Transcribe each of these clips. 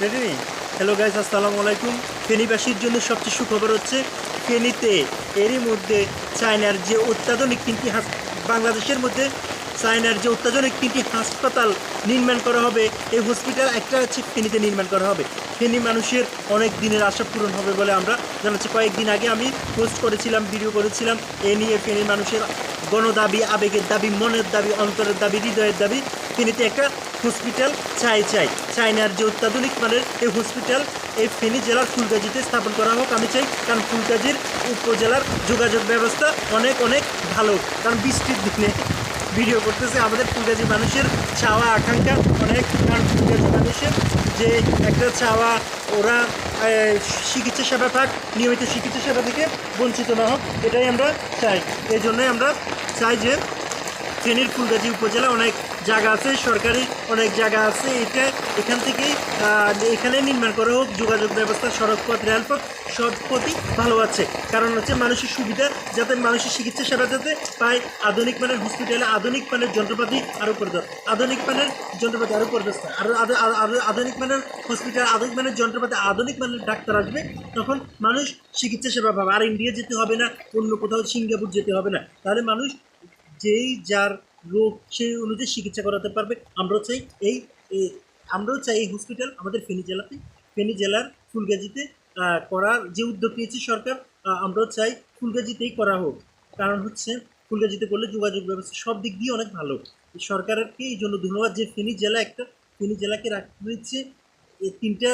Ready? Hello guys, আসসালামু আলাইকুম। ফেনীবাসীর জন্য সবচেয়ে সুখবর হচ্ছে ফেনীতে এরই মধ্যে চায়নার যে অত্যাধুনিক বাংলাদেশের মধ্যে চায়নার যে অত্যাধুনিক 3টি হাসপাতাল নির্মাণ করা হবে। এই হসপিটাল একটা হচ্ছে ফেনীতে নির্মাণ করা হবে। ফেনী মানুষের অনেক দিনের আশা পূরণ হবে বলে আমরা জানাচ্ছি। কয়েকদিন আগে আমি পোস্ট করেছিলাম, ভিডিও করেছিলাম এ নিয়ে। ফেনীর মানুষের গণদাবি, আবেগের দাবি, মনের দাবি, অন্তরের দাবি, হৃদয়ের দাবি। ফেনীতে একটা হসপিটাল চাই। চায়নার যে অত্যাধুনিক মানের এই হসপিটাল এই ফেনী জেলার ফুলগাজীতে স্থাপন করা হোক আমি চাই। কারণ ফুলগাজীর উপজেলার যোগাযোগ ব্যবস্থা অনেক ভালো। কারণ বৃষ্টির দিনে ভিডিও করতেছে আমাদের ফুলগাজী মানুষের চাওয়া আকাঙ্ক্ষা অনেক। কারণ ফুলগাজী মানুষের যে একটা চাওয়া, ওরা চিকিৎসা সেবা পাক, নিয়মিত চিকিৎসা সেবা থেকে বঞ্চিত না হোক, এটাই আমরা চাই। এই জন্যই আমরা চাই যে ফেনীর ফুলগাজী উপজেলা অনেক জায়গা আছে, সরকারি অনেক জায়গা আছে, এখান থেকেই এখানে নির্মাণ করা হোক। যোগাযোগ ব্যবস্থা, সড়কপথ, রেলপথ সব পথই ভালো আছে। কারণ হচ্ছে মানুষের সুবিধা, যাতে মানুষের চিকিৎসা সেবা যাতে পায়। আধুনিক মানের হসপিটালে আধুনিক মানের যন্ত্রপাতি আরও করে দেয়, আধুনিক মানের যন্ত্রপাতি আরও করে দেয়, আধুনিক মানের হসপিটাল, আধুনিক মানের যন্ত্রপাতি, আধুনিক মানের ডাক্তার আসবে, তখন মানুষ চিকিৎসা সেবা পাবে। আর ইন্ডিয়া যেতে হবে না, অন্য কোথাও সিঙ্গাপুর যেতে হবে না। তাহলে মানুষ যেই যার রোগ সেই অনুযায়ী চিকিৎসা করাতে পারবে। আমরাও চাই এই হসপিটাল আমাদের ফেনী জেলার ফুলগাজীতে করার যে উদ্যোগ নিয়েছে সরকার, আমরাও চাই ফুলগাজীতেই করা হোক। কারণ হচ্ছে ফুলগাজীতে করলে যোগাযোগ ব্যবস্থা সব দিক দিয়ে অনেক ভালো। সরকারকে এই জন্য ধন্যবাদ যে ফেনী জেলাকে রাখতে হচ্ছে। এই 3টা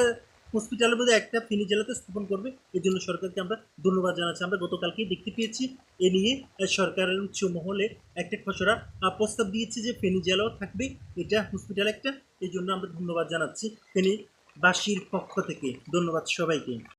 হসপিটালের মধ্যে একটা ফেনী জেলাতে স্থাপন করবে। এর জন্য সরকারকে আমরা ধন্যবাদ জানাচ্ছি। আমরা গতকালকেই দেখতে পেয়েছি এ নিয়ে সরকারের উচ্চ মহলে একটা খসড়া প্রস্তাব দিয়েছে যে ফেনী জেলাও থাকবে এটা হসপিটাল একটা। এই জন্য আমরা ধন্যবাদ জানাচ্ছি ফেনীবাসীর পক্ষ থেকে। ধন্যবাদ সবাইকে।